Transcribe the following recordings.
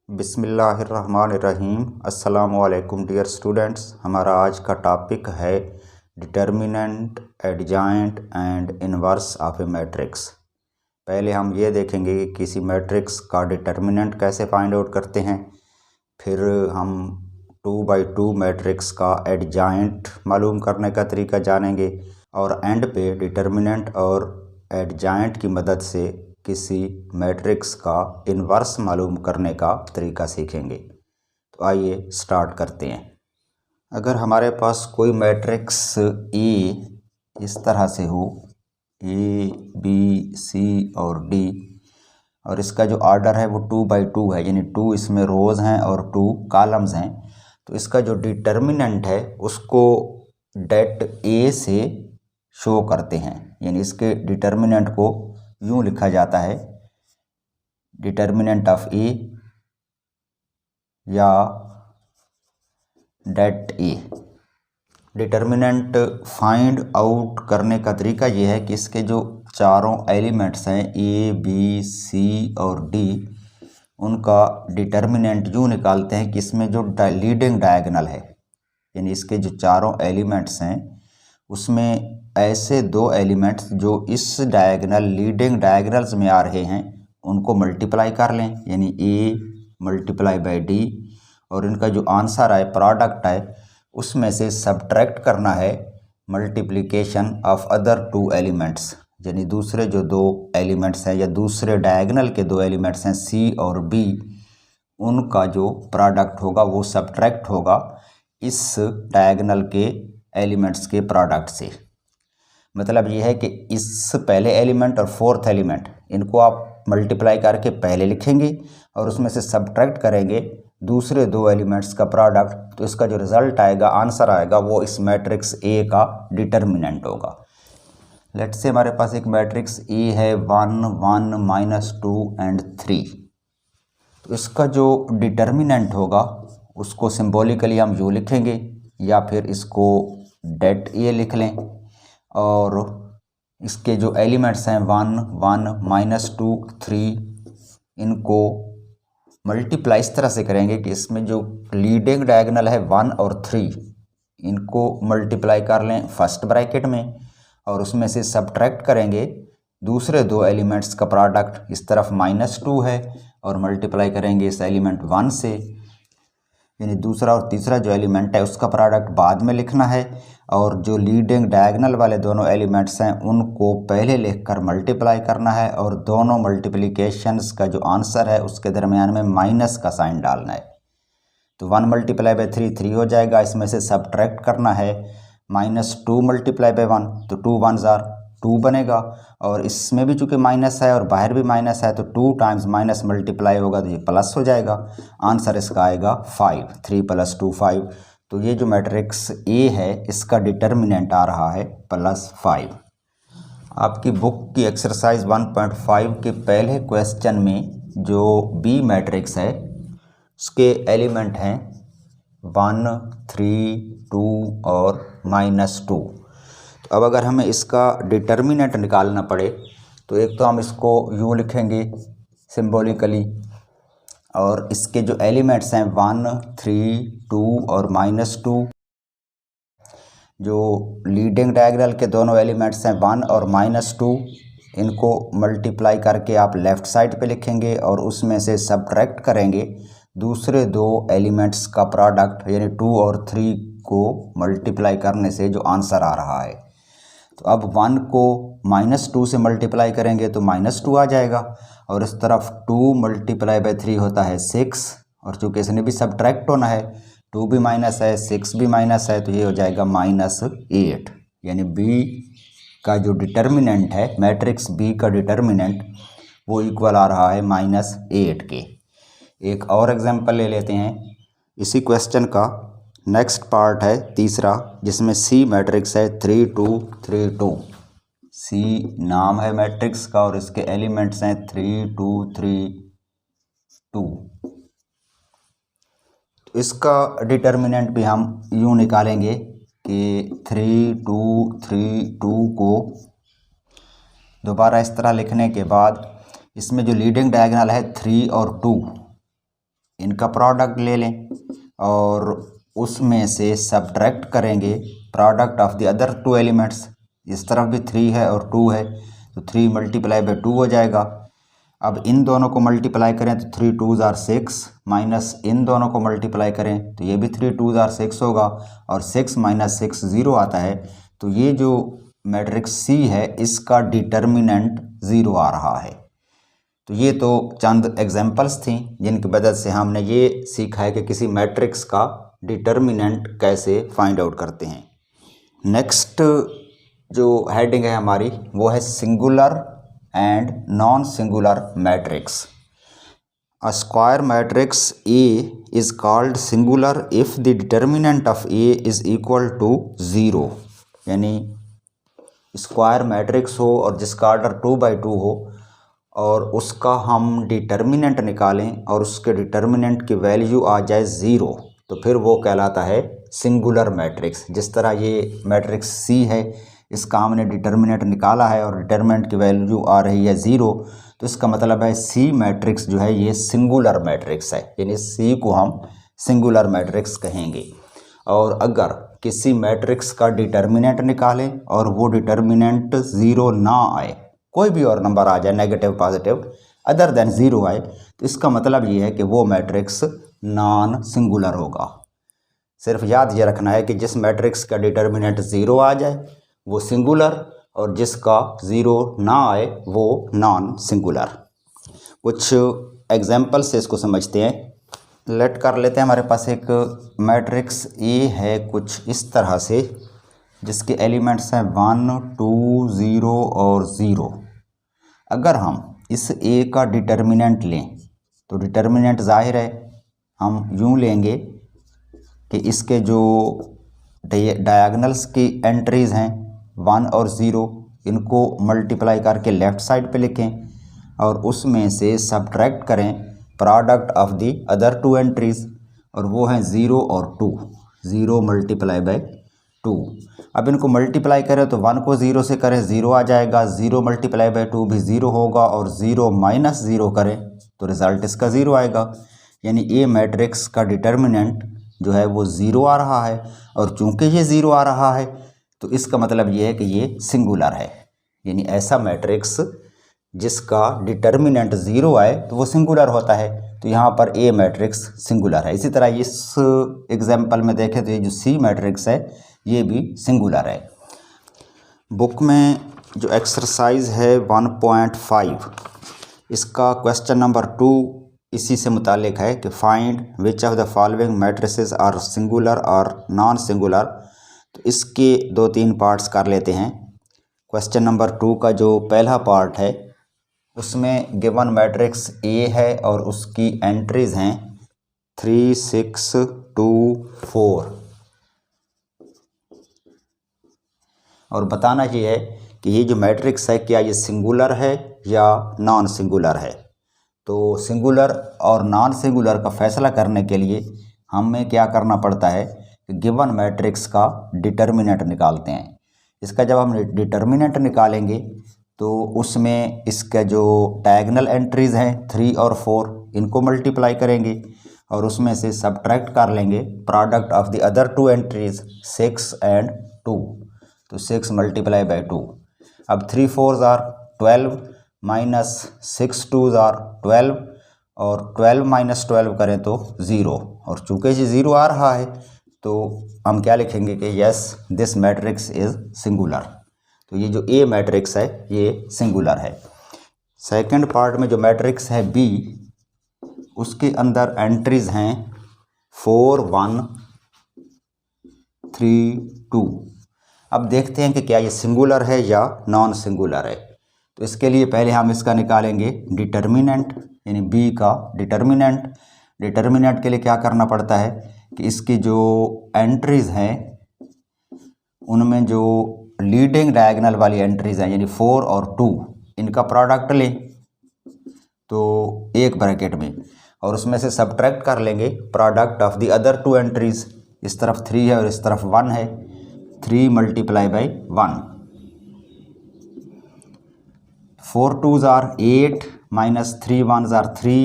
बिस्मिल्लाहिर्रहमानिर्रहीम। अस्सलामुअलैकुम dear students. हमारा आज का टॉपिक है determinant, adjoint and inverse of a matrix. पहले हम ये देखेंगे कि किसी मैट्रिक्स का डिटर्मिनेंट कैसे फाइंड आउट करते हैं, फिर हम 2x2 मैट्रिक्स का एडजॉइंट मालूम करने का तरीका जानेंगे और एंड पे डिटर्मिनेंट और एडजॉइंट की मदद से किसी मैट्रिक्स का इन्वर्स मालूम करने का तरीका सीखेंगे। तो आइए स्टार्ट करते हैं। अगर हमारे पास कोई मैट्रिक्स ए इस तरह से हो, ए बी सी और डी, और इसका जो ऑर्डर है वो 2x2 है, यानी 2 इसमें रोज़ हैं और 2 कॉलम्स हैं, तो इसका जो डिटर्मिनेंट है उसको डेट ए से शो करते हैं। यानी इसके डिटर्मिनेंट को यूँ लिखा जाता है, डिटर्मिनेंट ऑफ ए या डेट ए। डिटर्मिनेंट फाइंड आउट करने का तरीका ये है कि इसके जो चारों एलिमेंट्स हैं ए बी सी और डी, उनका डिटर्मिनेंट यूँ निकालते हैं कि इसमें जो लीडिंग डायगोनल है, यानी इसके जो चारों एलिमेंट्स हैं उसमें ऐसे दो एलिमेंट्स जो इस डायगोनल लीडिंग डायगोनल्स में आ रहे हैं उनको मल्टीप्लाई कर लें, यानी ए मल्टीप्लाई बाई डी, और इनका जो आंसर है प्रोडक्ट है उसमें से सब्ट्रैक्ट करना है multiplication of other two elements, यानी दूसरे जो दो एलिमेंट्स हैं या दूसरे डायगोनल के दो एलिमेंट्स हैं सी और बी, उनका जो प्रोडक्ट होगा वो सब्ट्रैक्ट होगा इस डायगोनल के एलिमेंट्स के प्रोडक्ट से। मतलब ये है कि इस पहले एलिमेंट और फोर्थ एलिमेंट इनको आप मल्टीप्लाई करके पहले लिखेंगे और उसमें से सब्ट्रैक्ट करेंगे दूसरे दो एलिमेंट्स का प्रोडक्ट, तो इसका जो रिज़ल्ट आएगा, आंसर आएगा, वो इस मैट्रिक्स ए का डिटर्मिनेंट होगा। लेट्स से हमारे पास एक मैट्रिक्स ए है 1 1 -2 एंड 3। तो इसका जो डिटर्मिनेंट होगा उसको सिंबॉलिकली हम यूँ लिखेंगे या फिर इसको डेट ए लिख लें, और इसके जो एलिमेंट्स हैं 1 1 -2 3, इनको मल्टीप्लाई इस तरह से करेंगे कि इसमें जो लीडिंग डायगोनल है 1 और 3, इनको मल्टीप्लाई कर लें फर्स्ट ब्रैकेट में और उसमें से सब्ट्रैक्ट करेंगे दूसरे दो एलिमेंट्स का प्रोडक्ट, इस तरफ -2 है, और मल्टीप्लाई करेंगे इस एलिमेंट 1 से, यानी दूसरा और तीसरा जो एलिमेंट है उसका प्रोडक्ट बाद में लिखना है, और जो लीडिंग डायगोनल वाले दोनों एलिमेंट्स हैं उनको पहले लिखकर मल्टीप्लाई करना है, और दोनों मल्टीप्लिकेशंस का जो आंसर है उसके दरमियान में माइनस का साइन डालना है। तो 1 × 3 3 हो जाएगा, इसमें से सब्ट्रैक्ट करना है -2 × 1, तो 2 1s are 2 बनेगा, और इसमें भी चूँकि माइनस है और बाहर भी माइनस है तो 2 टाइम्स माइनस मल्टीप्लाई होगा तो ये प्लस हो जाएगा। आंसर इसका आएगा 5, 3 + 2 5। तो ये जो मैट्रिक्स ए है इसका डिटर्मिनेंट आ रहा है +5। आपकी बुक की एक्सरसाइज 1.5 के पहले क्वेश्चन में जो बी मैट्रिक्स है उसके एलिमेंट हैं 1 3 2 और -2। तो अब अगर हमें इसका डिटर्मिनेंट निकालना पड़े तो एक तो हम इसको यूँ लिखेंगे सिंबॉलिकली, और इसके जो एलिमेंट्स हैं 1 3 2 और -2, जो लीडिंग डायगोनल के दोनों एलिमेंट्स हैं 1 और -2, इनको मल्टीप्लाई करके आप लेफ़्ट साइड पे लिखेंगे और उसमें से सब्ट्रैक्ट करेंगे दूसरे दो एलिमेंट्स का प्रोडक्ट, यानी 2 और 3 को मल्टीप्लाई करने से जो आंसर आ रहा है। तो अब 1 को -2 से मल्टीप्लाई करेंगे तो -2 आ जाएगा, और इस तरफ 2 × 3 होता है 6, और चूँकि इसने भी सब्ट्रैक्ट होना है, 2 भी माइनस है 6 भी माइनस है, तो ये हो जाएगा -8। यानी बी का जो डिटर्मिनेंट है, मैट्रिक्स बी का डिटर्मिनेंट, वो इक्वल आ रहा है -8 के। एक और एग्जांपल ले लेते हैं इसी क्वेश्चन का। नेक्स्ट पार्ट है तीसरा, जिसमें सी मैट्रिक्स है 3 2 3 2। सी नाम है मैट्रिक्स का और इसके एलिमेंट्स हैं 3 2 3 2। तो इसका डिटर्मिनेंट भी हम यूँ निकालेंगे कि 3 2 3 2 को दोबारा इस तरह लिखने के बाद इसमें जो लीडिंग डायगोनल है 3 और 2, इनका प्रोडक्ट ले लें और उसमें से सब्ट्रैक्ट करेंगे product of the other two elements. इस तरफ भी 3 है और 2 है तो 3 मल्टीप्लाई बाई 2 हो जाएगा। अब इन दोनों को मल्टीप्लाई करें तो 3 2 ज़ार 6 माइनस इन दोनों को मल्टीप्लाई करें तो ये भी 3 2 ज़ार 6 होगा और 6 माइनस 6 0 आता है। तो ये जो मैट्रिक्स सी है इसका डिटर्मिनेंट 0 आ रहा है। तो ये तो चंद एग्जांपल्स थी जिनकी मदद से हमने ये सीखा है कि किसी मैट्रिक्स का डिटर्मिनेंट कैसे फाइंड आउट करते हैं। नेक्स्ट जो हेडिंग है हमारी वो है singular and non singular matrix. A square matrix A is called singular if the determinant of A is equal to 0। यानी स्क्वायर मैट्रिक्स हो और जिसका ऑर्डर 2/2 हो और उसका हम डिटर्मिनेंट निकालें और उसके डिटर्मिनेंट की वैल्यू आ जाए 0 तो फिर वो कहलाता है सिंगुलर मैट्रिक्स। जिस तरह ये मैट्रिक्स सी है इसका हमने डिटर्मिनेंट निकाला है और डिटर्मिनेंट की वैल्यू आ रही है 0 तो इसका मतलब है सी मैट्रिक्स जो है ये सिंगुलर मैट्रिक्स है, यानी सी को हम सिंगुलर मैट्रिक्स कहेंगे। और अगर किसी मैट्रिक्स का डिटर्मिनेंट निकालें और वो डिटर्मिनेंट 0 ना आए, कोई भी और नंबर आ जाए नेगेटिव पॉजिटिव अदर देन 0 आए तो इसका मतलब ये है कि वो मैट्रिक्स नॉन सिंगुलर होगा। सिर्फ याद ये रखना है कि जिस मैट्रिक्स का डिटर्मिनेंट 0 आ जाए वो सिंगुलर और जिसका 0 ना आए वो नॉन सिंगुलर। कुछ एग्जाम्पल से इसको समझते हैं। लेट कर लेते हैं हमारे पास एक मैट्रिक्स ए है कुछ इस तरह से जिसके एलिमेंट्स हैं 1 2 0 और 0। अगर हम इस ए का डिटर्मिनेंट लें तो डिटर्मिनेंट ज़ाहिर है हम यूँ लेंगे कि इसके जो डायगोनल्स की एंट्रीज़ हैं 1 और 0 इनको मल्टीप्लाई करके लेफ़्ट साइड पे लिखें और उसमें से सब्ट्रैक्ट करें product of the other two entries और वो हैं 0 और 2। 0 मल्टीप्लाई बाई 2। अब इनको मल्टीप्लाई करें तो 1 को 0 से करें 0 आ जाएगा, 0 मल्टीप्लाई बाई 2 भी 0 होगा और 0 माइनस 0 करें तो रिज़ल्ट इसका 0 आएगा। यानी ए मैट्रिक्स का डिटर्मिनेंट जो है वो 0 आ रहा है और चूंकि ये 0 आ रहा है तो इसका मतलब ये है कि ये सिंगुलर है। यानी ऐसा मैट्रिक्स जिसका डिटर्मिनेंट 0 आए तो वो सिंगुलर होता है। तो यहाँ पर ए मैट्रिक्स सिंगुलर है। इसी तरह इस एग्जाम्पल में देखें तो ये जो सी मैट्रिक्स है ये भी सिंगुलर है। बुक में जो एक्सरसाइज है 1.5 इसका क्वेश्चन नंबर 2 इसी से मुतालिक है कि find which of the following matrices are singular और नॉन सिंगुलर। तो इसके 2-3 पार्ट्स कर लेते हैं। क्वेश्चन नंबर 2 का जो पहला पार्ट है उसमें गिवन मैट्रिक्स ए है और उसकी एंट्रीज़ हैं 3 6 2 4 और बताना ये है कि ये जो मैट्रिक्स है क्या ये सिंगुलर है या नॉन सिंगुलर है। तो सिंगुलर और नॉन सिंगुलर का फैसला करने के लिए हमें क्या करना पड़ता है कि गिवन मैट्रिक्स का डिटर्मिनेंट निकालते हैं। इसका जब हम डिटर्मिनेंट निकालेंगे तो उसमें इसका जो डायगोनल एंट्रीज़ हैं 3 और 4 इनको मल्टीप्लाई करेंगे और उसमें से सब्ट्रैक्ट कर लेंगे product of the other two entries 6 and 2। तो 6 मल्टीप्लाई बाई 2। अब 3 4 ज़ार 12 माइनस 6 2 ज़ार 12 और 12 माइनस 12 करें तो 0 और चूँकि ये 0 आ रहा है तो हम क्या लिखेंगे कि yes this matrix is singular. तो ये जो ए मैट्रिक्स है ये सिंगुलर है। सेकंड पार्ट में जो मैट्रिक्स है बी उसके अंदर एंट्रीज़ हैं 4 1 3 2। अब देखते हैं कि क्या ये सिंगुलर है या नॉन सिंगुलर है। तो इसके लिए पहले हम इसका निकालेंगे डिटर्मिनेंट यानी बी का डिटर्मिनेंट। डिटर्मिनेंट के लिए क्या करना पड़ता है कि इसकी जो एंट्रीज़ हैं उनमें जो लीडिंग डायगोनल वाली एंट्रीज़ हैं यानी 4 और 2 इनका प्रोडक्ट लें तो एक ब्रैकेट में और उसमें से सब्ट्रैक्ट कर लेंगे product of the other two entries. इस तरफ 3 है और इस तरफ 1 है। 3 मल्टीप्लाई बाई 1। 4 2 ज़ार 8 माइनस 3 1 ज़ार 3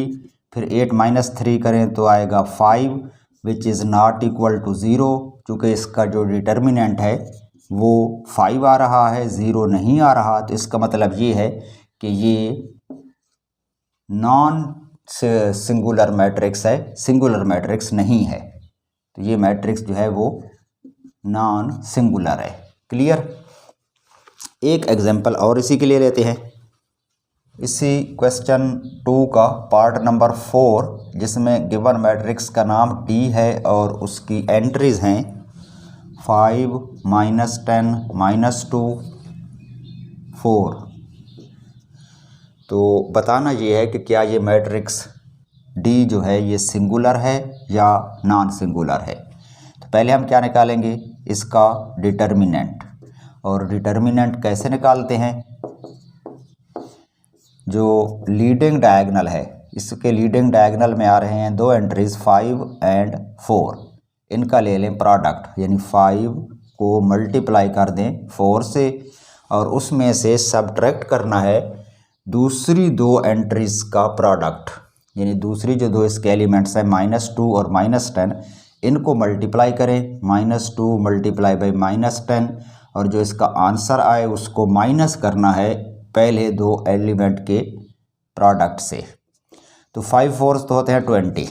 फिर 8 माइनस 3 करें तो आएगा 5 which is not equal to 0, क्योंकि इसका जो डिटर्मिनेंट है वो 5 आ रहा है, 0 नहीं आ रहा। तो इसका मतलब ये है कि ये नॉन सिंगुलर मैट्रिक्स है, सिंगुलर मैट्रिक्स नहीं है। तो ये मैट्रिक्स जो है वो नॉन सिंगुलर है। क्लियर। एक एग्जांपल और इसी के लिए लेते हैं, इसी क्वेश्चन 2 का पार्ट नंबर 4, जिसमें गिवन मैट्रिक्स का नाम डी है और उसकी एंट्रीज हैं 5 -10 -2 4। तो बताना ये है कि क्या ये मैट्रिक्स डी जो है ये सिंगुलर है या नॉन सिंगुलर है। तो पहले हम क्या निकालेंगे, इसका डिटर्मिनेंट। और डिटर्मिनेंट कैसे निकालते हैं, जो लीडिंग डायगोनल है, इसके लीडिंग डायगोनल में आ रहे हैं दो एंट्रीज 5 और 4, इनका ले लें प्रोडक्ट, यानी 5 को मल्टीप्लाई कर दें 4 से और उसमें से सब्ट्रैक्ट करना है दूसरी दो एंट्रीज का प्रोडक्ट, यानी दूसरी जो दो इसके एलिमेंट्स हैं -2 और -10, इनको मल्टीप्लाई करें, -2 मल्टीप्लाई बाई -10, और जो इसका आंसर आए उसको माइनस करना है पहले दो एलिमेंट के प्रोडक्ट से। तो 5 4 तो होते हैं 20,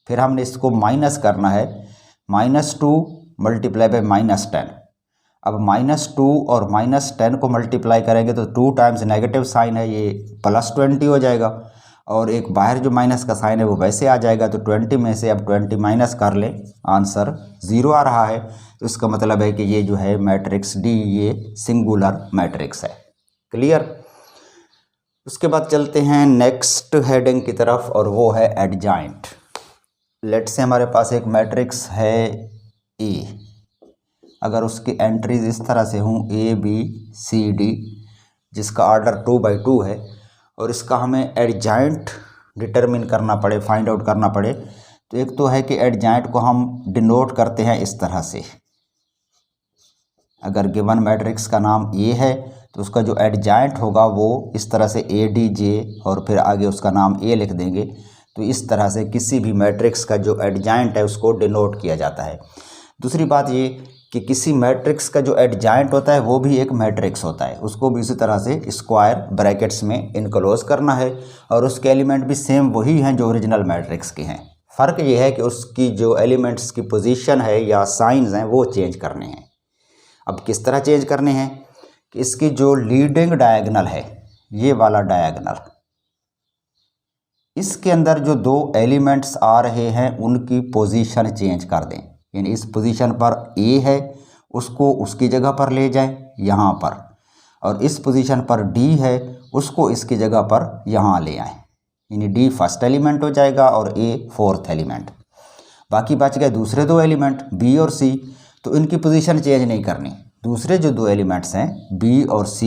फिर हमने इसको माइनस करना है -2 मल्टीप्लाई बाई -10। अब -2 और -10 को मल्टीप्लाई करेंगे तो 2 टाइम्स नेगेटिव साइन है, ये +20 हो जाएगा, और एक बाहर जो माइनस का साइन है वो वैसे आ जाएगा। तो 20 में से अब 20 माइनस कर लें, आंसर 0 आ रहा है। तो इसका मतलब है कि ये जो है मैट्रिक्स डी ये सिंगुलर मैट्रिक्स है। क्लियर। उसके बाद चलते हैं नेक्स्ट हेडिंग की तरफ, और वो है एडजॉइंट। लेट से हमारे पास एक मैट्रिक्स है ए, अगर उसकी एंट्रीज इस तरह से हों A B C D, जिसका ऑर्डर 2/2 है, और इसका हमें एडजॉइंट डिटरमिन करना पड़े, फाइंड आउट करना पड़े, तो एक तो है कि एडजॉइंट को हम डिनोट करते हैं इस तरह से। अगर गिवन मैट्रिक्स का नाम A है तो उसका जो एडजॉइंट होगा वो इस तरह से ADJ और फिर आगे उसका नाम A लिख देंगे। तो इस तरह से किसी भी मैट्रिक्स का जो एडजॉइंट है उसको डिनोट किया जाता है। दूसरी बात ये कि किसी मैट्रिक्स का जो एडजॉइंट होता है वो भी एक मैट्रिक्स होता है, उसको भी इसी तरह से स्क्वायर ब्रैकेट्स में इनक्लोज करना है, और उसके एलिमेंट भी सेम वही हैं जो ओरिजिनल मैट्रिक्स के हैं। फ़र्क ये है कि उसकी जो एलिमेंट्स की पोजीशन है या साइंस हैं वो चेंज करने हैं। अब किस तरह चेंज करने हैं कि इसकी जो लीडिंग डायगोनल है, ये वाला डायगोनल, इसके अंदर जो दो एलिमेंट्स आ रहे हैं उनकी पोजीशन चेंज कर दें, यानी इस पोजीशन पर A है उसको उसकी जगह पर ले जाएं यहाँ पर, और इस पोजीशन पर D है उसको इसकी जगह पर यहाँ ले आएं, यानी D फर्स्ट एलिमेंट हो जाएगा और A फोर्थ एलिमेंट। बाकी बच गए दूसरे दो एलिमेंट B और C, तो इनकी पोजीशन चेंज नहीं करनी। दूसरे जो दो एलिमेंट्स हैं B और C,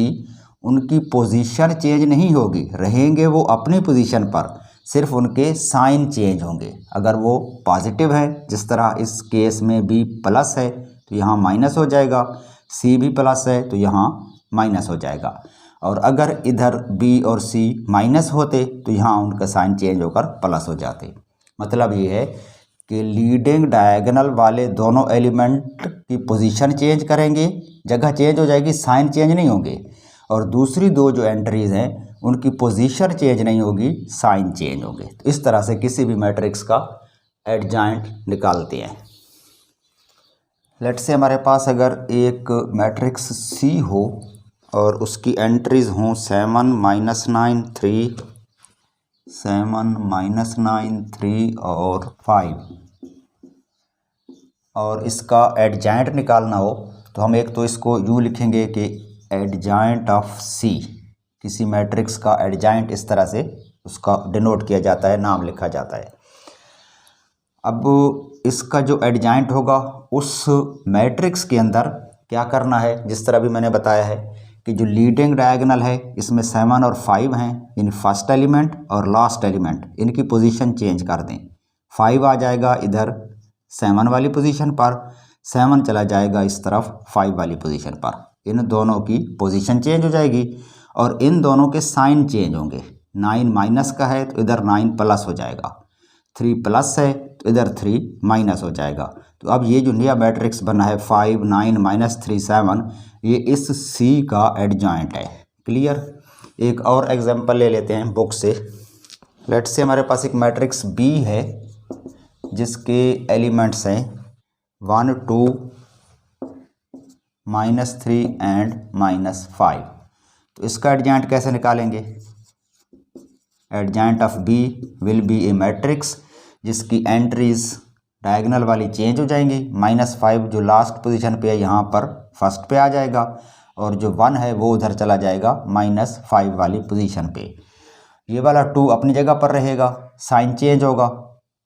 उनकी पोजीशन चेंज नहीं होगी, रहेंगे वो अपनी पोजीशन पर, सिर्फ उनके साइन चेंज होंगे। अगर वो पॉजिटिव है, जिस तरह इस केस में B प्लस है तो यहाँ माइनस हो जाएगा, C भी प्लस है तो यहाँ माइनस हो जाएगा, और अगर इधर B और C माइनस होते तो यहाँ उनका साइन चेंज होकर प्लस हो जाते। मतलब ये है कि लीडिंग डायगोनल वाले दोनों एलिमेंट की पोजीशन चेंज करेंगे, जगह चेंज हो जाएगी, साइन चेंज नहीं होंगे, और दूसरी दो जो एंट्रीज हैं उनकी पोजीशन चेंज नहीं होगी, साइन चेंज होंगे। तो इस तरह से किसी भी मैट्रिक्स का एडजॉइंट निकालते हैं। लेट से हमारे पास अगर एक मैट्रिक्स C हो और उसकी एंट्रीज हों 7 -9 3, 7 -9 3 और 5, और इसका एडजॉइंट निकालना हो तो हम एक तो इसको यूँ लिखेंगे कि एडजॉइंट ऑफ C, किसी मैट्रिक्स का एडजॉइंट इस तरह से उसका डिनोट किया जाता है, नाम लिखा जाता है। अब इसका जो एडजॉइंट होगा उस मैट्रिक्स के अंदर क्या करना है, जिस तरह भी मैंने बताया है कि जो लीडिंग डायगोनल है इसमें 7 और 5 हैं, यानी फर्स्ट एलिमेंट और लास्ट एलिमेंट, इनकी पोजीशन चेंज कर दें। 5 आ जाएगा इधर 7 वाली पोजीशन पर, 7 चला जाएगा इस तरफ 5 वाली पोजीशन पर, इन दोनों की पोजीशन चेंज हो जाएगी और इन दोनों के साइन चेंज होंगे। 9 माइनस का है तो इधर 9 प्लस हो जाएगा, 3 प्लस है तो इधर 3 माइनस हो जाएगा। तो अब ये जो नया मैट्रिक्स बना है 5 9 -3 7, ये इस सी का एडजॉइंट है। क्लियर। एक और एग्जांपल ले लेते हैं बुक से। लेट्स से हमारे पास एक मैट्रिक्स बी है जिसके एलिमेंट्स हैं 1 2 -3 एंड -5। तो इसका एडजॉइंट कैसे निकालेंगे? Adjoint of B will be a matrix जिसकी एंट्रीज डायगोनल वाली चेंज हो जाएंगी। -5 जो लास्ट पोजीशन पे है यहाँ पर फर्स्ट पे आ जाएगा, और जो 1 है वो उधर चला जाएगा -5 वाली पोजीशन पे। ये वाला 2 अपनी जगह पर रहेगा, साइन चेंज होगा,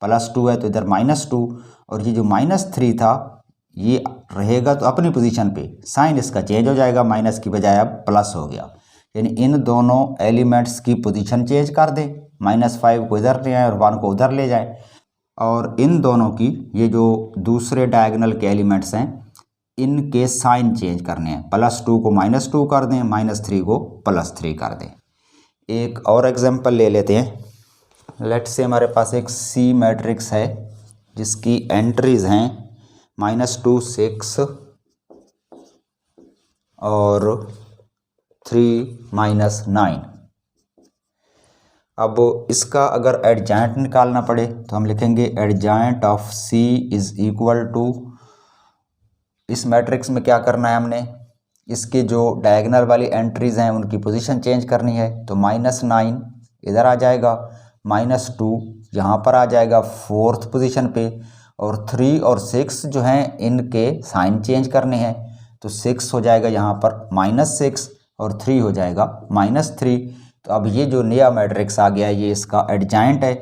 +2 है तो इधर -2, और ये जो -3 था ये रहेगा तो अपनी पोजीशन पे, साइन इसका चेंज हो जाएगा, माइनस की बजाय अब प्लस हो गया। यानी इन दोनों एलिमेंट्स की पोजीशन चेंज कर दें, -5 को इधर ले आए और 1 को उधर ले जाएं, और इन दोनों की ये जो दूसरे डायगोनल के एलिमेंट्स हैं इनके साइन चेंज करने हैं। +2 को -2 कर दें, -3 को +3 कर दें। एक और एग्जांपल ले लेते हैं। लेट्स से हमारे पास एक सी मैट्रिक्स है जिसकी एंट्रीज हैं -2 6 और 3 -9। अब इसका अगर एडजॉइंट निकालना पड़े तो हम लिखेंगे adjoint of C is equal to, इस मैट्रिक्स में क्या करना है हमने, इसके जो डायगोनल वाली एंट्रीज हैं उनकी पोजीशन चेंज करनी है। तो -9 इधर आ जाएगा, -2 यहाँ पर आ जाएगा 4th पोजीशन पे, और 3 और 6 जो हैं इनके साइन चेंज करने हैं। तो 6 हो जाएगा यहाँ पर -6 और 3 हो जाएगा -3। तो अब ये जो नया मैट्रिक्स आ गया है ये इसका एडजॉइंट है।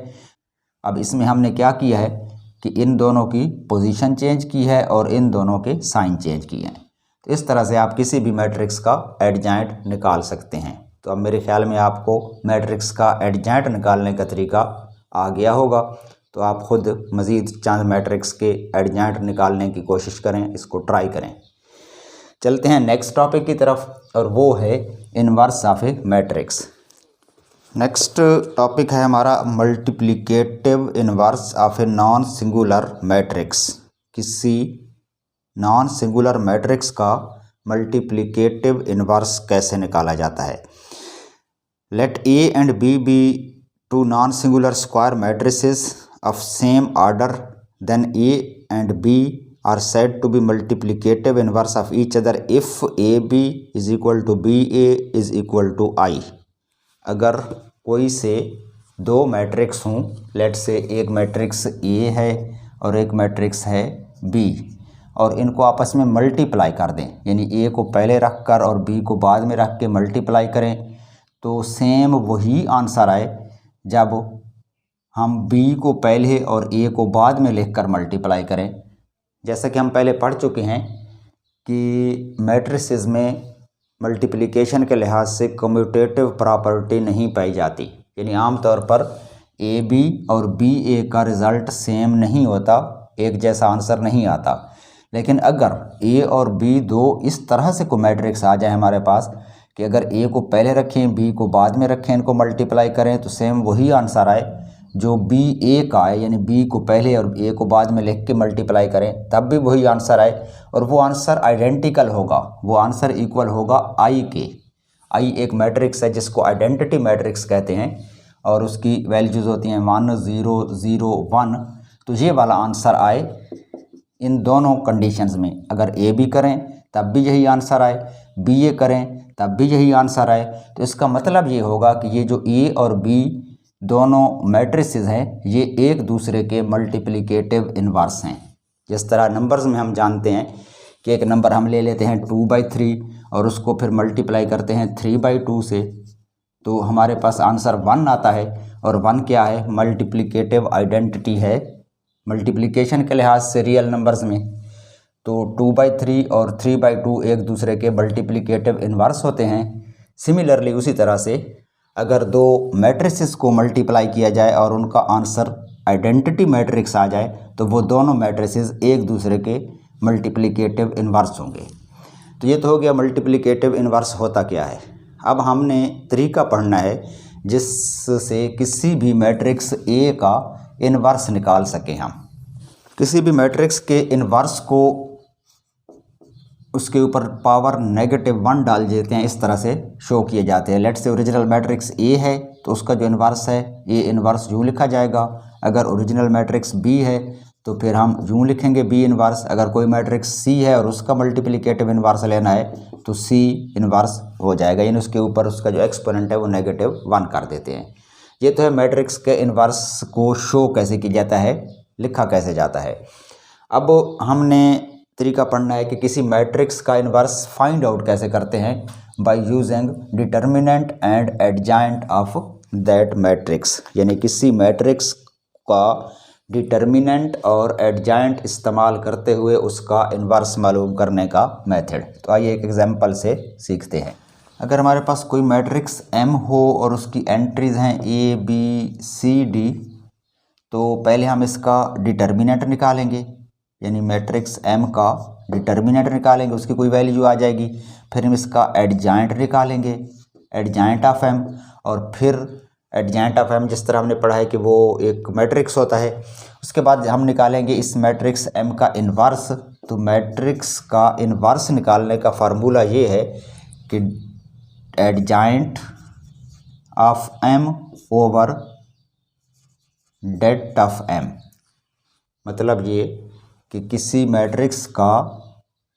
अब इसमें हमने क्या किया है कि इन दोनों की पोजीशन चेंज की है और इन दोनों के साइन चेंज किए हैं। तो इस तरह से आप किसी भी मैट्रिक्स का एडजॉइंट निकाल सकते हैं। तो अब मेरे ख्याल में आपको मैट्रिक्स का एडजॉइंट निकालने का तरीका आ गया होगा। तो आप खुद मज़ीद चंद मैट्रिक्स के एडजॉइंट निकालने की कोशिश करें, इसको ट्राई करें। चलते हैं नेक्स्ट टॉपिक की तरफ, और वो है inverse of a matrix. Next topic है हमारा multiplicative inverse of a non singular matrix. किसी नॉन सिंगुलर मैट्रिक्स का मल्टीप्लिकेटिव इनवर्स कैसे निकाला जाता है। Let A and B be two non singular square matrices of same order, then A and B are said to be multiplicative inverse of each other if AB is equal to BA is equal to I। अगर कोई से दो matrix हों, late से एक matrix A है और एक मैट्रिक्स है B, और इनको आपस में मल्टीप्लाई कर दें, यानी A को पहले रख कर और B को बाद में रख के मल्टीप्लाई करें, तो सेम वही आंसर आए जब हम B को पहले और A को बाद में लिखकर मल्टीप्लाई करें। जैसा कि हम पहले पढ़ चुके हैं कि मैट्रिसेस में मल्टीप्लिकेशन के लिहाज से कम्यूटेटिव प्रॉपर्टी नहीं पाई जाती, यानी आमतौर पर ए बी और बी ए का रिज़ल्ट सेम नहीं होता, एक जैसा आंसर नहीं आता। लेकिन अगर ए और बी दो इस तरह से कोई मैट्रिक्स आ जाए हमारे पास कि अगर ए को पहले रखें बी को बाद में रखें, इनको मल्टीप्लाई करें तो सेम वही आंसर आए जो बी ए का है, यानी बी को पहले और ए को बाद में लिख के मल्टीप्लाई करें तब भी वही आंसर आए, और वो आंसर आइडेंटिकल होगा, वो आंसर इक्वल होगा आई के। आई एक मैट्रिक्स है जिसको आइडेंटिटी मैट्रिक्स कहते हैं, और उसकी वैल्यूज़ होती हैं 1 0 0 1। तो ये वाला आंसर आए इन दोनों कंडीशंस में, अगर ए बी करें तब भी यही आंसर आए, बी ए करें तब भी यही आंसर आए। तो इसका मतलब ये होगा कि ये जो ए और बी दोनों मैट्रिसेस हैं ये एक दूसरे के मल्टीप्लिकेटिव इनवर्स हैं। जिस तरह नंबर्स में हम जानते हैं कि एक नंबर हम ले लेते हैं 2/3 और उसको फिर मल्टीप्लाई करते हैं 3/2 से, तो हमारे पास आंसर 1 आता है, और 1 क्या है, मल्टीप्लिकेटिव आइडेंटिटी है मल्टीप्लिकेशन के लिहाज से रियल नंबर्स में। तो 2/3 और 3/2 एक दूसरे के मल्टीप्लिकेटिव इनवर्स होते हैं। सिमिलरली उसी तरह से अगर दो मैट्रिसेस को मल्टीप्लाई किया जाए और उनका आंसर आइडेंटिटी मैट्रिक्स आ जाए तो वो दोनों मैट्रिसेस एक दूसरे के मल्टीप्लिकेटिव इनवर्स होंगे। तो ये तो हो गया मल्टीप्लिकेटिव इनवर्स होता क्या है। अब हमने तरीका पढ़ना है जिससे किसी भी मैट्रिक्स ए का इन्वर्स निकाल सकें। हम किसी भी मैट्रिक्स के इन्वर्स को उसके ऊपर पावर -1 डाल देते हैं, इस तरह से शो किए जाते हैं। लेट से ओरिजिनल मैट्रिक्स ए है तो उसका जो इन्वर्स है ए इन्वर्स यूँ लिखा जाएगा। अगर ओरिजिनल मैट्रिक्स बी है तो फिर हम यूँ लिखेंगे बी इन्वर्स। अगर कोई मैट्रिक्स सी है और उसका मल्टीप्लिकेटिव इन्वर्स लेना है तो सी इन्वर्स हो जाएगा, यानी उसके ऊपर उसका जो एक्सपोनेंट है वो -1 कर देते हैं। ये तो है मैट्रिक्स के इन्वर्स को शो कैसे किया जाता है, लिखा कैसे जाता है। अब हमने तरीका पढ़ना है कि किसी मैट्रिक्स का इन्वर्स फाइंड आउट कैसे करते हैं, by using determinant and adjoint of that matrix, यानी किसी मैट्रिक्स का डिटर्मिनेंट और एडजाइंट इस्तेमाल करते हुए उसका इन्वर्स मालूम करने का मेथड। तो आइए एक एग्जांपल से सीखते हैं। अगर हमारे पास कोई मैट्रिक्स एम हो और उसकी एंट्रीज हैं ए बी सी डी, तो पहले हम इसका डिटर्मिनेंट निकालेंगे, यानी मैट्रिक्स एम का डिटर्मिनेंट निकालेंगे, उसकी कोई वैल्यू आ जाएगी। फिर हम इसका एडजाइंट निकालेंगे, एडजाइंट ऑफ एम, और फिर एडजाइंट ऑफ एम जिस तरह हमने पढ़ा है कि वो एक मैट्रिक्स होता है। उसके बाद हम निकालेंगे इस मैट्रिक्स एम का इन्वर्स। तो मैट्रिक्स का इन्वर्स निकालने का फार्मूला ये है कि adjoint of M over det of M, मतलब ये कि किसी मैट्रिक्स का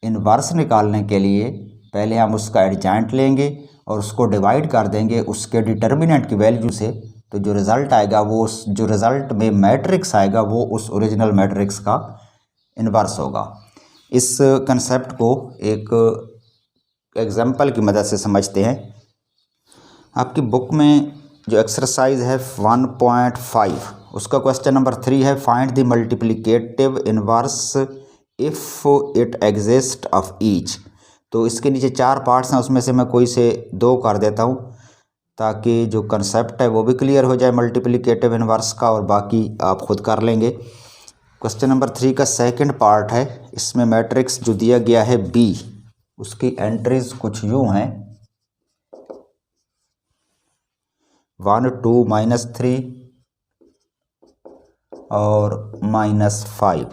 इन्वर्स निकालने के लिए पहले हम उसका एडजाइंट लेंगे और उसको डिवाइड कर देंगे उसके डिटर्मिनेंट की वैल्यू से। तो जो रिज़ल्ट आएगा वो उस जो रिज़ल्ट में मैट्रिक्स आएगा वो उस ओरिजिनल मैट्रिक्स का इन्वर्स होगा। इस कंसेप्ट को एक एग्जांपल की मदद से समझते हैं। आपकी बुक में जो एक्सरसाइज है 1.5, उसका क्वेश्चन नंबर 3 है, find the multiplicative inverse if it exist of each. तो इसके नीचे 4 पार्ट्स हैं, उसमें से मैं कोई से 2 कर देता हूँ ताकि जो कंसेप्ट है वो भी क्लियर हो जाए मल्टीप्लिकेटिव इन्वर्स का, और बाकी आप खुद कर लेंगे। क्वेश्चन नंबर 3 का सेकंड पार्ट है, इसमें मैट्रिक्स जो दिया गया है बी, उसकी एंट्रीज कुछ यूँ हैं 1 2 -3 और -5।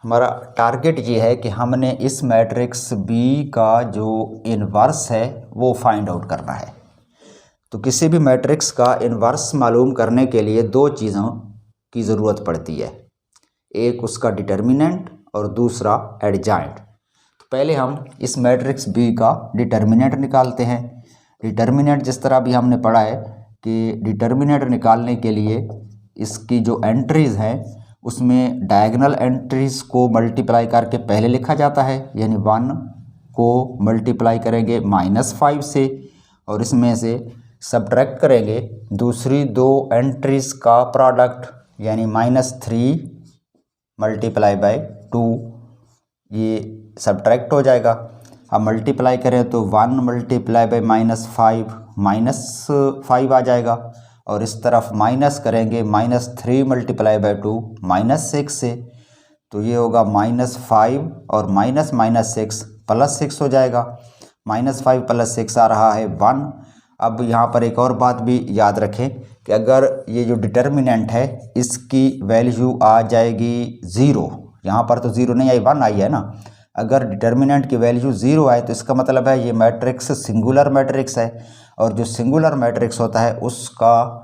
हमारा टारगेट ये है कि हमने इस मैट्रिक्स बी का जो इन्वर्स है वो फाइंड आउट करना है। तो किसी भी मैट्रिक्स का इन्वर्स मालूम करने के लिए 2 चीज़ों की ज़रूरत पड़ती है, एक उसका डिटर्मिनेंट और दूसरा एडजाइंट। तो पहले हम इस मैट्रिक्स बी का डिटर्मिनेंट निकालते हैं। डिटर्मिनेंट जिस तरह भी हमने पढ़ा है कि डिटर्मिनेंट निकालने के लिए इसकी जो एंट्रीज़ हैं उसमें डायगोनल एंट्रीज़ को मल्टीप्लाई करके पहले लिखा जाता है, यानी 1 को मल्टीप्लाई करेंगे -5 से और इसमें से सब्ट्रैक्ट करेंगे दूसरी 2 एंट्रीज़ का प्रोडक्ट, यानी -3 मल्टीप्लाई बाय 2, ये सब्ट्रैक्ट हो जाएगा। अब मल्टीप्लाई करें तो 1 मल्टीप्लाई बाय -5 आ जाएगा, और इस तरफ माइनस करेंगे -3 मल्टीप्लाई बाय 2 -6 से, तो ये होगा -5 और -6 +6 हो जाएगा। -5 + 6 आ रहा है 1। अब यहाँ पर एक और बात भी याद रखें कि अगर ये जो डिटर्मिनेंट है इसकी वैल्यू आ जाएगी 0, यहाँ पर तो 0 नहीं आई 1 आई है ना। अगर डिटर्मिनेंट की वैल्यू 0 आए तो इसका मतलब है ये मैट्रिक्स सिंगुलर मैट्रिक्स है, और जो सिंगुलर मैट्रिक्स होता है उसका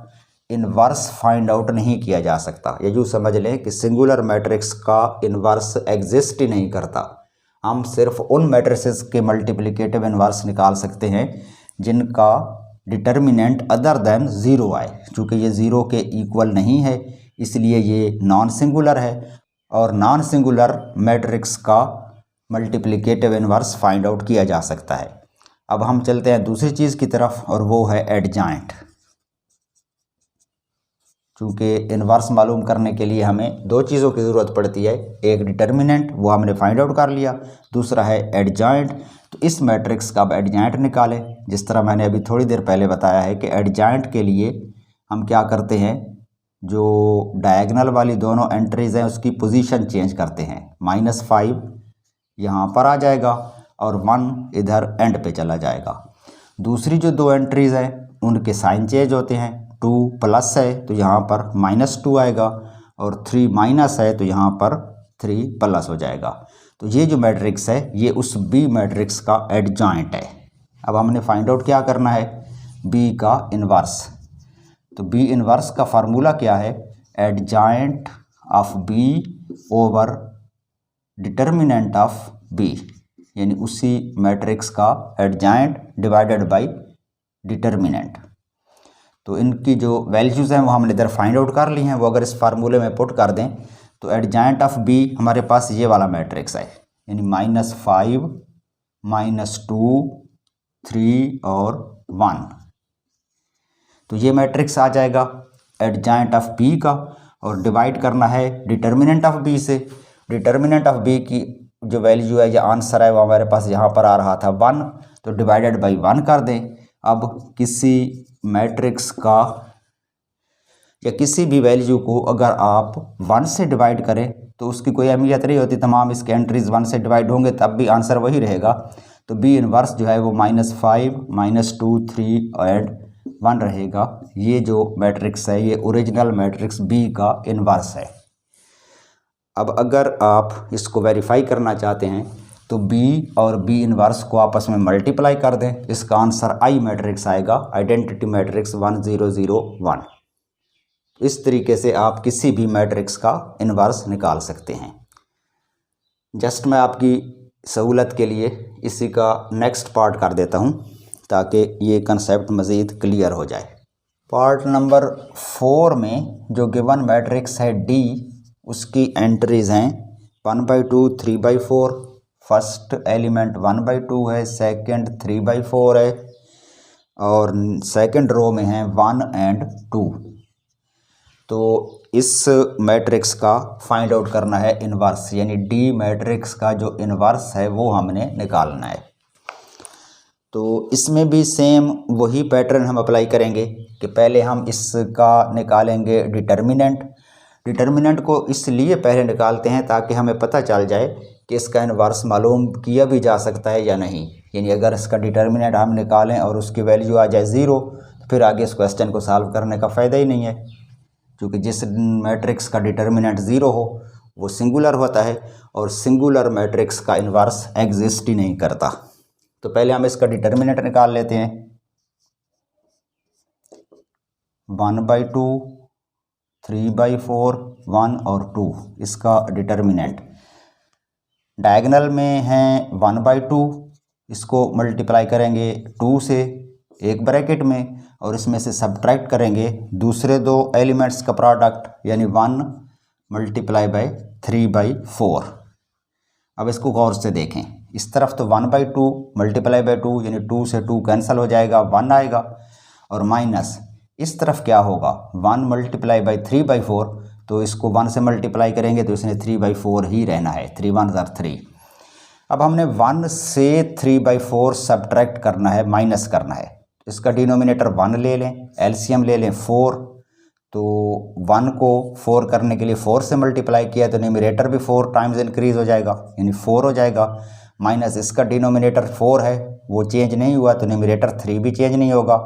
इन्वर्स फाइंड आउट नहीं किया जा सकता। ये जो समझ लें कि सिंगुलर मैट्रिक्स का इन्वर्स एग्जिस्ट ही नहीं करता। हम सिर्फ उन मैट्रिसेस के मल्टीप्लिकेटिव इन्वर्स निकाल सकते हैं जिनका डिटर्मिनेंट अदर देन 0 आए। चूँकि ये 0 के इक्वल नहीं है इसलिए ये नॉन सिंगुलर है, और नॉन सिंगुलर मैट्रिक्स का मल्टीप्लिकेटिव इन्वर्स फाइंड आउट किया जा सकता है। अब हम चलते हैं दूसरी चीज़ की तरफ, और वो है एडजाइंट। चूँकि इन्वर्स मालूम करने के लिए हमें 2 चीज़ों की ज़रूरत पड़ती है, एक डिटर्मिनेंट वो हमने फाइंड आउट कर लिया, दूसरा है एडजाइंट। तो इस मैट्रिक्स का अब एडजाइंट निकालें। जिस तरह मैंने अभी थोड़ी देर पहले बताया है कि एडजाइंट के लिए हम क्या करते हैं, जो डायगोनल वाली दोनों एंट्रीज़ हैं उसकी पोजीशन चेंज करते हैं। -5 यहाँ पर आ जाएगा और 1 इधर एंड पे चला जाएगा। दूसरी जो 2 एंट्रीज़ हैं उनके साइन चेंज होते हैं। 2 प्लस है तो यहाँ पर -2 आएगा, और 3 माइनस है तो यहाँ पर 3 प्लस हो जाएगा। तो ये जो मैट्रिक्स है ये उस बी मैट्रिक्स का एडजॉइंट है। अब हमने फाइंड आउट क्या करना है, बी का इन्वर्स। तो बी इन्वर्स का फार्मूला क्या है, adjoint of B over determinant of B, यानी उसी मैट्रिक्स का एडजॉइंट डिवाइडेड बाय डिटर्मिनेंट। तो इनकी जो वैल्यूज़ हैं वो हमने इधर फाइंड आउट कर ली हैं, वो अगर इस फार्मूले में पुट कर दें तो एडजॉइंट ऑफ बी हमारे पास ये वाला मैट्रिक्स है, यानी -5 -2 3 और 1। तो ये मैट्रिक्स आ जाएगा एडजॉइंट ऑफ बी का, और डिवाइड करना है डिटर्मिनेंट ऑफ बी से। डिटर्मिनेंट ऑफ बी की जो वैल्यू है या आंसर है वो हमारे पास यहाँ पर आ रहा था 1, तो डिवाइडेड बाई 1 कर दें। अब किसी मैट्रिक्स का या किसी भी वैल्यू को अगर आप 1 से डिवाइड करें तो उसकी कोई अहमियत नहीं होती, तमाम इसके एंट्रीज 1 से डिवाइड होंगे तब भी आंसर वही रहेगा। तो बी इन्वर्स जो है वो -5 -2 3 एंड 1 रहेगा। ये जो मैट्रिक्स है ये ओरिजिनल मैट्रिक्स बी का इन्वर्स है। अब अगर आप इसको वेरीफाई करना चाहते हैं तो बी और बी इन्वर्स को आपस में मल्टीप्लाई कर दें, इसका आंसर आई मैट्रिक्स आएगा, आइडेंटिटी मैट्रिक्स 1 0 0 1। इस तरीके से आप किसी भी मैट्रिक्स का इन्वर्स निकाल सकते हैं। जस्ट मैं आपकी सहूलत के लिए इसी का नेक्स्ट पार्ट कर देता हूं ताकि ये कंसेप्ट मज़ीद क्लियर हो जाए। पार्ट नंबर 4 में जो गिवन मैट्रिक्स है डी, उसकी एंट्रीज़ हैं 1/2 3/4, फर्स्ट एलिमेंट 1/2 है, सेकंड 3/4 है, और सेकंड रो में है 1 और 2। तो इस मैट्रिक्स का फाइंड आउट करना है इन्वर्स, यानी डी मैट्रिक्स का जो इन्वर्स है वो हमने निकालना है। तो इसमें भी सेम वही पैटर्न हम अप्लाई करेंगे कि पहले हम इसका निकालेंगे डिटर्मिनेंट। डिटर्मिनेंट को इसलिए पहले निकालते हैं ताकि हमें पता चल जाए कि इसका इन्वर्स मालूम किया भी जा सकता है या नहीं। यानी अगर इसका डिटर्मिनेंट हम निकालें और उसकी वैल्यू आ जाए 0 तो फिर आगे इस क्वेश्चन को सॉल्व करने का फ़ायदा ही नहीं है, क्योंकि जिस मैट्रिक्स का डिटर्मिनेंट 0 हो वो सिंगुलर होता है और सिंगुलर मैट्रिक्स का इन्वर्स एग्जिस्ट ही नहीं करता। तो पहले हम इसका डिटर्मिनेंट निकाल लेते हैं। 1/2 3/4 1 और 2 इसका डिटर्मिनेंट। डायगोनल में है 1/2, इसको मल्टीप्लाई करेंगे 2 से एक ब्रैकेट में, और इसमें से सब्ट्रैक्ट करेंगे दूसरे दो एलिमेंट्स का प्रोडक्ट, यानी 1 × 3/4। अब इसको गौर से देखें, इस तरफ तो 1/2 × 2 यानी 2 से 2 कैंसिल हो जाएगा, 1 आएगा, और माइनस इस तरफ क्या होगा 1 × 3/4, तो इसको 1 से मल्टीप्लाई करेंगे तो इसने 3/4 ही रहना है, 3 1 3। अब हमने 1 से 3/4 सब्ट्रैक्ट करना है, माइनस करना है। इसका डिनोमिनेटर 1 ले लें, एलसीएम ले लें 4, तो 1 को 4 करने के लिए 4 से मल्टीप्लाई किया तो न्यूमरेटर भी 4 टाइम्स इंक्रीज़ हो जाएगा, यानी 4 हो जाएगा। माइनस इसका डिनोमिनेटर 4 है, वो चेंज नहीं हुआ तो न्यूमरेटर 3 भी चेंज नहीं होगा,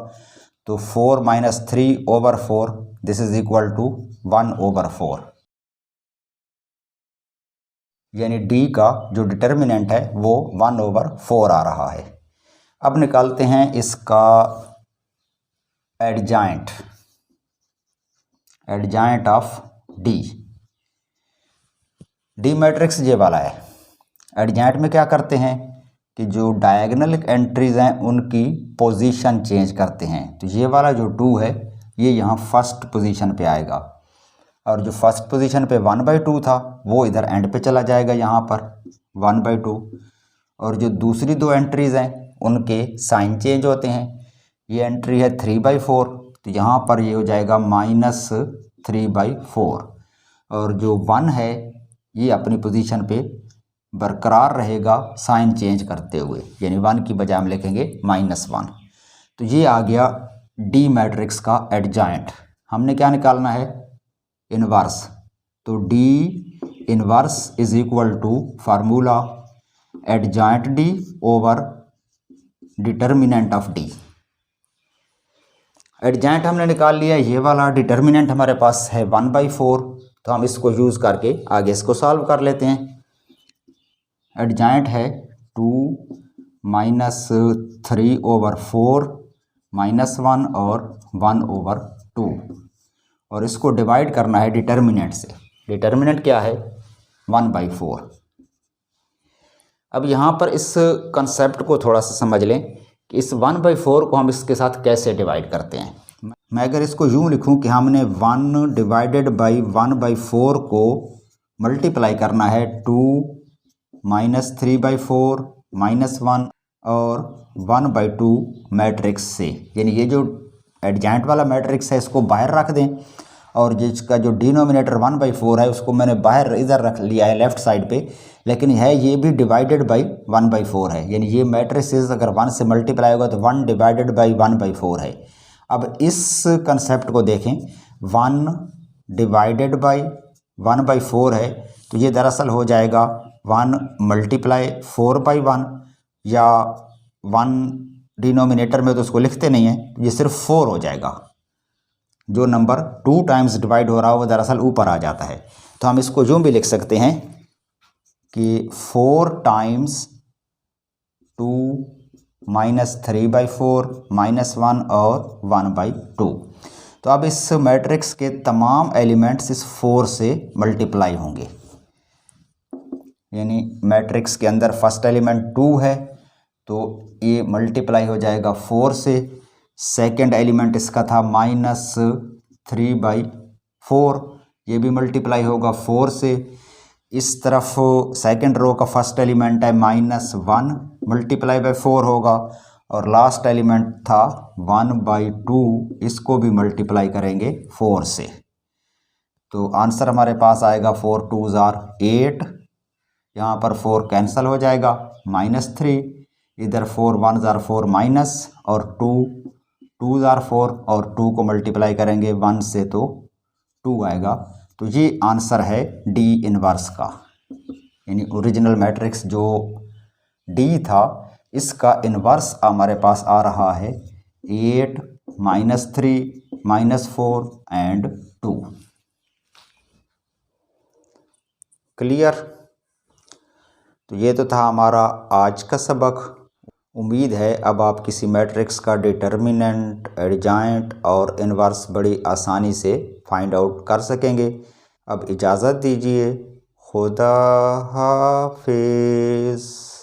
तो 4 - 3/4 दिस इज इक्वल टू 1/4, यानी डी का जो डिटर्मिनेंट है वो 1/4 आ रहा है। अब निकालते हैं इसका adjoint of D. D matrix ये वाला है। एडजॉइंट में क्या करते हैं कि जो डायगोनल एंट्रीज हैं उनकी पोजीशन चेंज करते हैं। तो ये वाला जो 2 है ये यहाँ फर्स्ट पोजीशन पे आएगा, और जो फर्स्ट पोजीशन पे 1/2 था वो इधर एंड पे चला जाएगा, यहाँ पर 1/2, और जो दूसरी दो एंट्रीज हैं उनके साइन चेंज होते हैं। ये एंट्री है 3/4, तो यहाँ पर ये हो जाएगा -3/4, और जो 1 है ये अपनी पोजीशन पे बरकरार रहेगा साइन चेंज करते हुए, यानी 1 की बजाय हम लिखेंगे -1। तो ये आ गया डी मैट्रिक्स का एडजॉइंट। हमने क्या निकालना है, इन्वर्स। तो D inverse is equal to formula adjoint D over determinant of D. Adjoint हमने निकाल लिया, ये वाला डिटर्मिनेंट हमारे पास है 1/4, तो हम इसको यूज़ करके आगे इसको सॉल्व कर लेते हैं। एडजाइंट है 2 माइनस 3/4 -1 और 1/2 और इसको डिवाइड करना है डिटर्मिनेंट से। डिटर्मिनेंट क्या है? 1/4। अब यहाँ पर इस कंसेप्ट को थोड़ा सा समझ लें कि इस 1/4 को हम इसके साथ कैसे डिवाइड करते हैं। मैं अगर इसको यूँ लिखूँ कि हमने 1 डिवाइडेड बाई 1/4 को मल्टीप्लाई करना है 2 -3/4 -1 और 1/2 मैट्रिक्स से, यानी ये जो एडजाइंट वाला मैट्रिक्स है इसको बाहर रख दें और जिसका जो डिनोमिनेटर 1/4 है उसको मैंने बाहर इधर रख लिया है लेफ़्ट साइड पे, लेकिन है ये भी डिवाइडेड बाई 1/4 है, यानी ये मैट्रिक्स अगर 1 से मल्टीप्लाई होगा तो 1 डिवाइडेड बाई 1/4 है। अब इस कंसेप्ट को देखें, 1 डिवाइडेड बाई 1/4 है तो ये दरअसल हो जाएगा 1 मल्टीप्लाई 4/1, या 1 डिनोमिनेटर में तो उसको लिखते नहीं है, ये सिर्फ 4 हो जाएगा। जो नंबर 2 टाइम्स डिवाइड हो रहा है वो दरअसल ऊपर आ जाता है। तो हम इसको यूँ भी लिख सकते हैं कि 4 टाइम्स 2 -3/4 -1 और 1/2। तो अब इस मैट्रिक्स के तमाम एलिमेंट्स इस 4 से मल्टीप्लाई होंगे, यानी मैट्रिक्स के अंदर फर्स्ट एलिमेंट 2 है तो ये मल्टीप्लाई हो जाएगा 4 से। सेकंड एलिमेंट इसका था -3/4, ये भी मल्टीप्लाई होगा 4 से। इस तरफ सेकंड रो का फर्स्ट एलिमेंट है -1 मल्टीप्लाई बाय 4 होगा, और लास्ट एलिमेंट था 1/2, इसको भी मल्टीप्लाई करेंगे 4 से। तो आंसर हमारे पास आएगा 4 2s are 8, यहाँ पर 4 कैंसिल हो जाएगा, -3, इधर 4 1s are 4 माइनस, और 2 2s are 4 और 2 को मल्टीप्लाई करेंगे 1 से तो 2 आएगा। तो ये आंसर है डी इनवर्स का, यानी ओरिजिनल मैट्रिक्स जो डी था इसका इनवर्स हमारे पास आ रहा है 8 -3 -4 एंड 2। क्लियर? तो ये तो था हमारा आज का सबक। उम्मीद है अब आप किसी मैट्रिक्स का डिटर्मिनेंट, एडजाइंट और इनवर्स बड़ी आसानी से फाइंड आउट कर सकेंगे। अब इजाज़त दीजिए, खुदा हाफिज़।